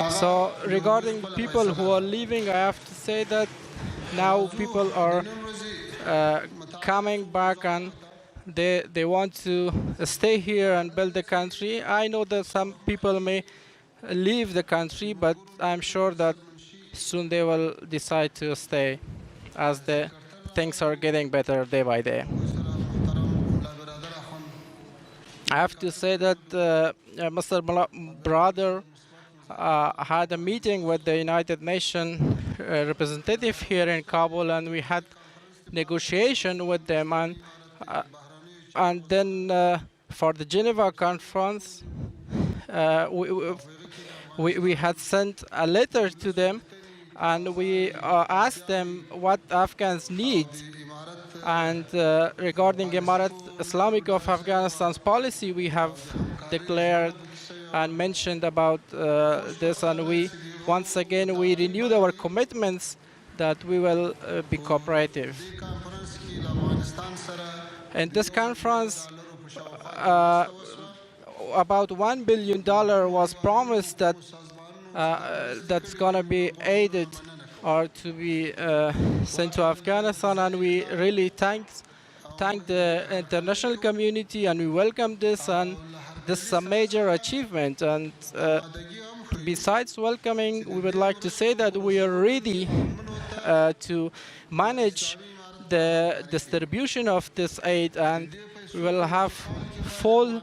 So regarding people who are leaving, I have to say that now people are coming back and they want to stay here and build the country. I know that some people may leave the country, but I'm sure that soon they will decide to stay as the things are getting better day by day. I have to say that Mr. Brother had a meeting with the United Nations representative here in Kabul, and we had negotiation with them, and then for the Geneva conference, we had sent a letter to them, and we asked them what Afghans need. And regarding Emirat Islamic of Afghanistan's policy, we have declared and mentioned about this, and we once again we renewed our commitments that we will be cooperative. In this conference, about $1 billion was promised that that's going to be aided or to be sent to Afghanistan, and we really thank the international community, and we welcome this, and this is a major achievement. And besides welcoming, we would like to say that we are ready to manage the distribution of this aid, and we will have full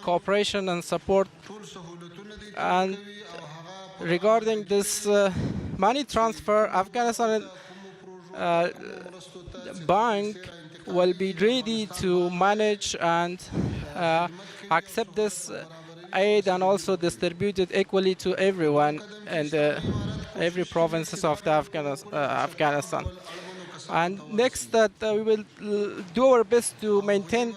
cooperation and support. And regarding this money transfer, Afghanistan Bank will be ready to manage and accept this aid and also distribute it equally to everyone in every provinces of the Afghanistan. And next, that we will do our best to maintain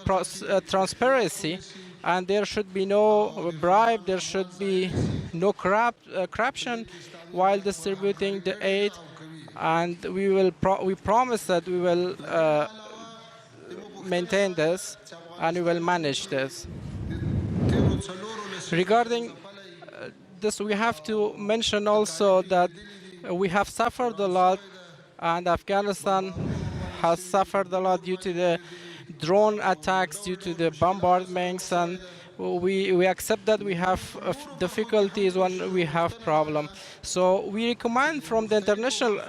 transparency, and there should be no bribe, there should be no corruption while distributing the aid, and we promise that we will maintain this and we will manage this. Regarding this, we have to mention also that we have suffered a lot, and Afghanistan has suffered a lot due to the drone attacks, due to the bombardments, and we accept that we have difficulties when we have problems. So we recommend from the international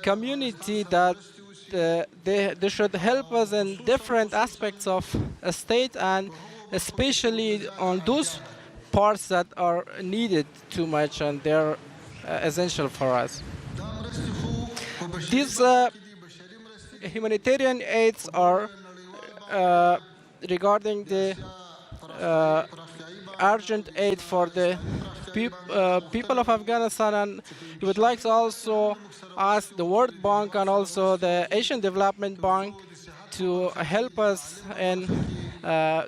community that they should help us in different aspects of a state, and especially on those parts that are needed too much and they're essential for us. These humanitarian aids are regarding the urgent aid for the people of Afghanistan, and we would like to also ask the World Bank and also the Asian Development Bank to help us in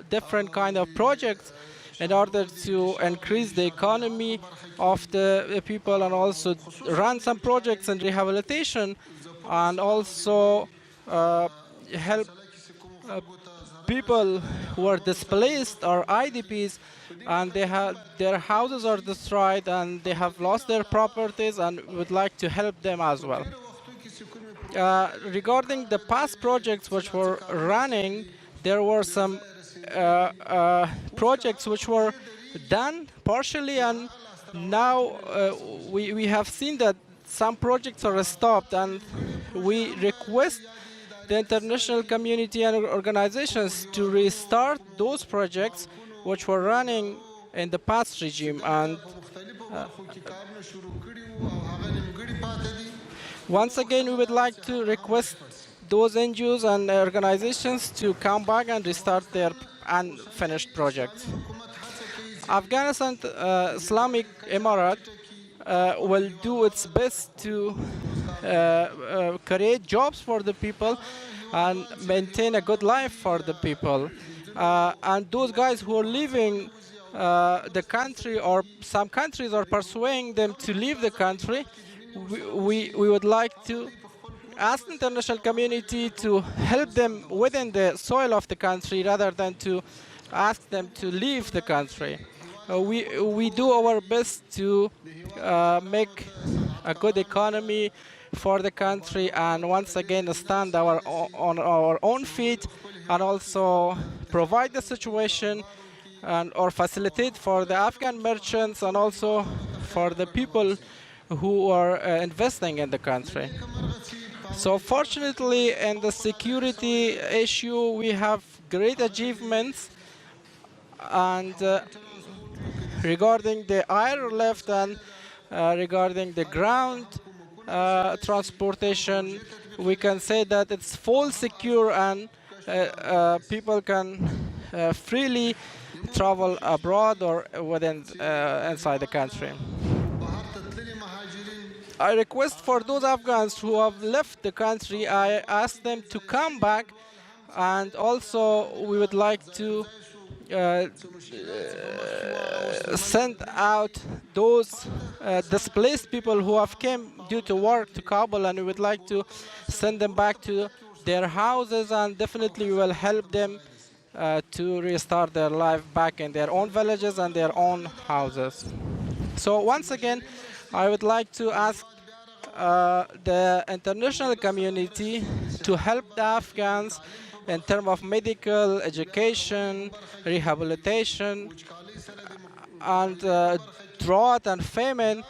different kind of projects in order to increase the economy of the people, and also run some projects in rehabilitation, and also help people who are displaced or IDPs, and their houses are destroyed and they have lost their properties, and we would like to help them as well. Regarding the past projects which were running, there were some projects which were done partially, and now we have seen that some projects are stopped, and we request the international community and organizations to restart those projects which were running in the past regime. And once again, we would like to request those NGOs and organizations to come back and restart their unfinished projects. Afghanistan Islamic Emirat will do its best to create jobs for the people and maintain a good life for the people. And those guys who are leaving the country, or some countries are pursuing them to leave the country, we would like to ask the international community to help them within the soil of the country rather than to ask them to leave the country. we do our best to make a good economy for the country, and once again stand on our own feet, and also provide the situation and or facilitate for the Afghan merchants and also for the people who are investing in the country. So fortunately, in the security issue, we have great achievements, and regarding the airlift and regarding the ground transportation, we can say that it's full secure, and people can freely travel abroad or within inside the country. I request for those Afghans who have left the country, I ask them to come back, and also we would like to send out those displaced people who have came due to work to Kabul, and we would like to send them back to their houses, and definitely we will help them to restart their life back in their own villages and their own houses. So once again, I would like to ask the international community to help the Afghans in terms of medical, education, rehabilitation, and drought and famine.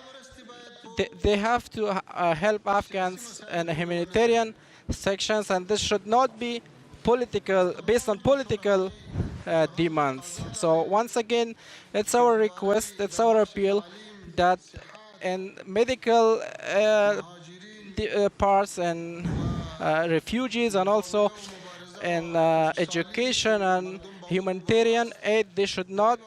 They have to help Afghans in humanitarian sections, and this should not be political, based on political demands. So once again, it's our request, it's our appeal that in medical parts and refugees, and also in education and humanitarian aid, they should not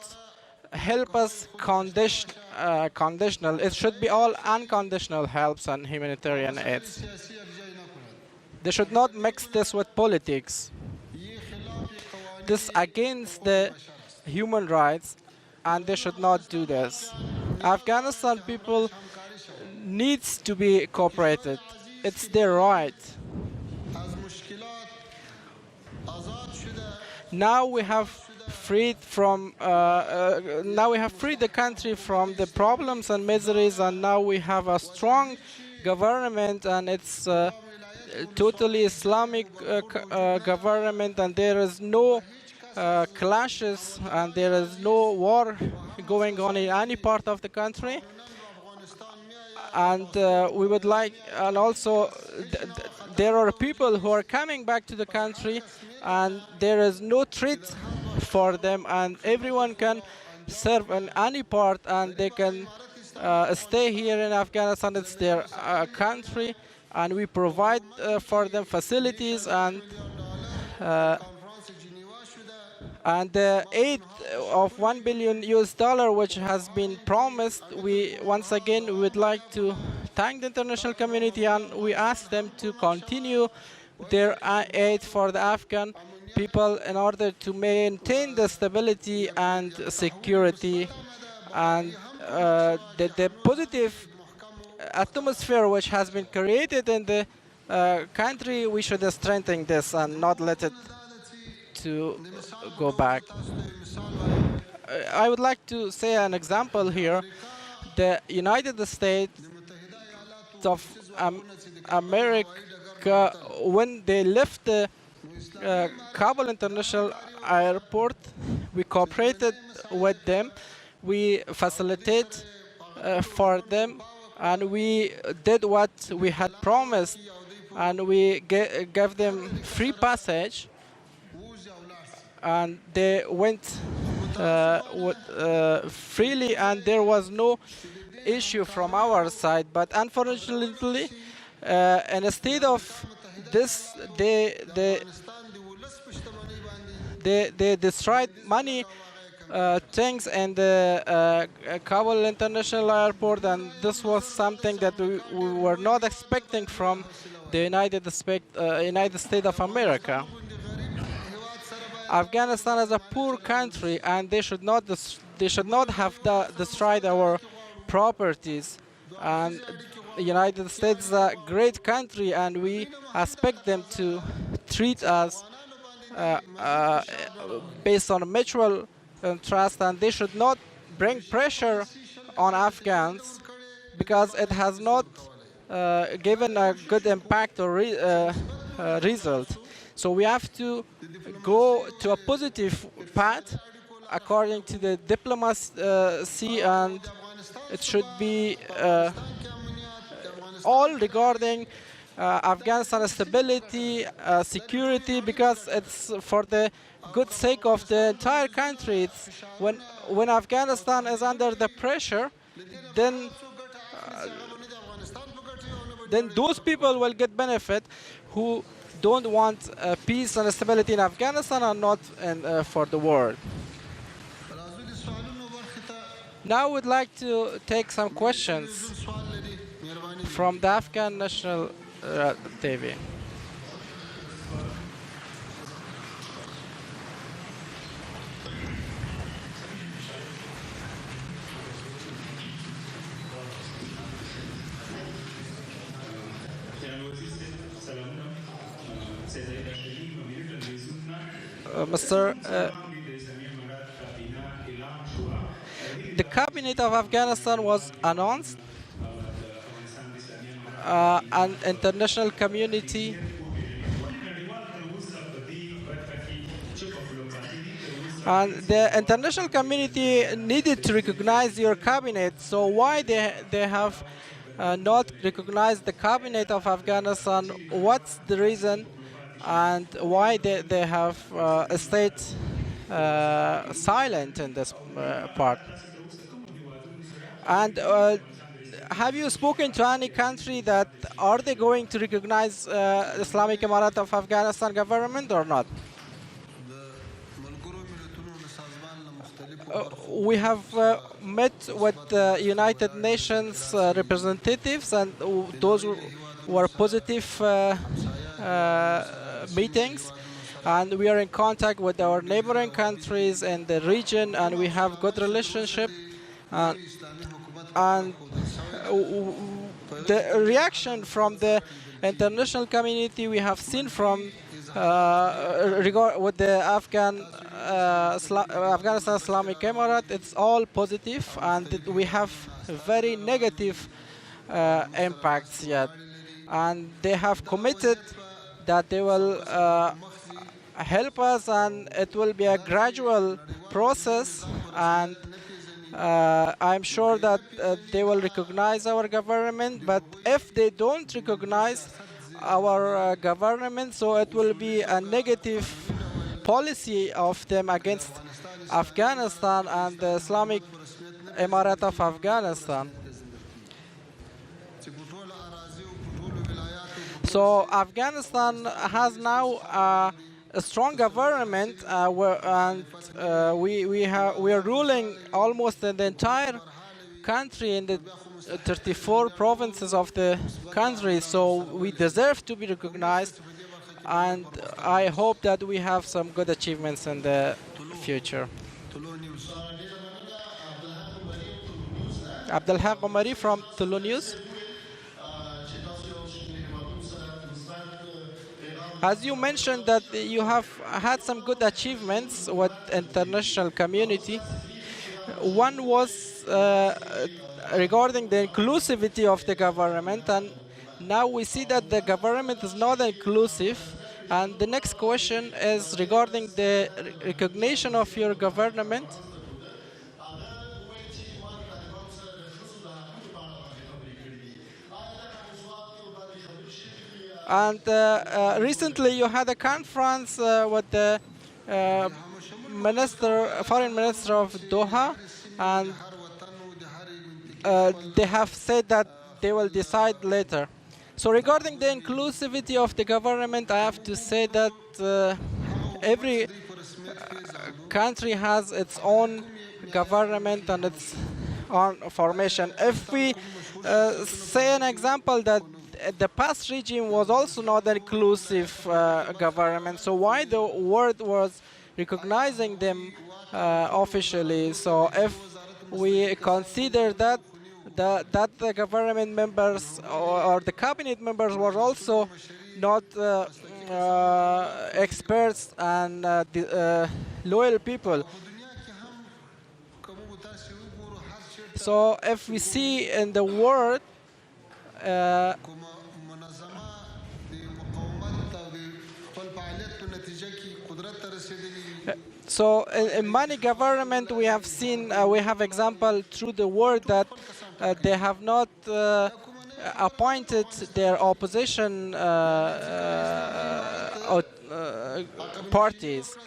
help us conditional. It should be all unconditional helps and humanitarian aids. They should not mix this with politics. This against the human rights, and they should not do this. Afghanistan people needs to be cooperated. It's their right. Now we have freed the country from the problems and miseries, and now we have a strong government, and it's totally Islamic government, and there is no clashes, and there is no war going on in any part of the country. And we would like, and also there are people who are coming back to the country, and there is no threat for them, and everyone can serve in any part, and they can stay here in Afghanistan. It's their country, and we provide for them facilities, and the aid of $1 billion which has been promised, we once again would like to thank the international community, and we ask them to continue their aid for the Afghan people in order to maintain the stability and security, and the positive atmosphere which has been created in the country. We should strengthen this and not let it to go back. I would like to say an example here. The United States of America, when they left the Kabul International Airport, we cooperated with them. We facilitate for them, and we did what we had promised, and we gave them free passage, and they went freely, and there was no issue from our side. But unfortunately, instead of this, they destroyed many things in the Kabul International Airport, and this was something that we were not expecting from the United States of America. Afghanistan is a poor country, and they should not have destroyed our properties. And the United States is a great country, and we expect them to treat us based on mutual trust, and they should not bring pressure on Afghans because it has not given a good impact or result. So we have to go to a positive path according to the diplomacy, and it should be all regarding Afghanistan stability, security, because it's for the good sake of the entire country. It's when Afghanistan is under the pressure, then those people will get benefit who don't want peace and stability in Afghanistan and not for the world. Now I would like to take some questions from the Afghan National TV. Mr. The cabinet of Afghanistan was announced, and international community needed to recognize your cabinet. So why they have not recognized the cabinet of Afghanistan? What's the reason, and why they have stayed silent in this part? And have you spoken to any country that are they going to recognize Islamic Emirate of Afghanistan government or not? We have met with the United Nations representatives, and those were positive meetings. And we are in contact with our neighboring countries in the region, and we have good relationship. And the reaction from the international community we have seen from with the Afghanistan Islamic Emirate, it's all positive, and we have very negative impacts yet. And they have committed that they will help us, and it will be a gradual process, and I'm sure that they will recognize our government. But if they don't recognize our government, so it will be a negative policy of them against Afghanistan and the Islamic Emirate of Afghanistan. So Afghanistan has now a strong government, and we are ruling almost in the entire country, in the 34 provinces of the country. So we deserve to be recognized, and I hope that we have some good achievements in the future. Abdelhaq Omari from Tulu News. As you mentioned that you have had some good achievements with international community. One was regarding the inclusivity of the government, and now we see that the government is not inclusive. And the next question is regarding the recognition of your government. And recently you had a conference with the foreign minister of Doha, and they have said that they will decide later. So regarding the inclusivity of the government, I have to say that every country has its own government and its own formation. If we say an example that the past regime was also not an inclusive government, so why the world was recognizing them officially? So if we consider that the government members or the cabinet members were also not experts and loyal people, So if we see in the world, uh, so in many government we have seen, we have example through the world that they have not appointed their opposition parties.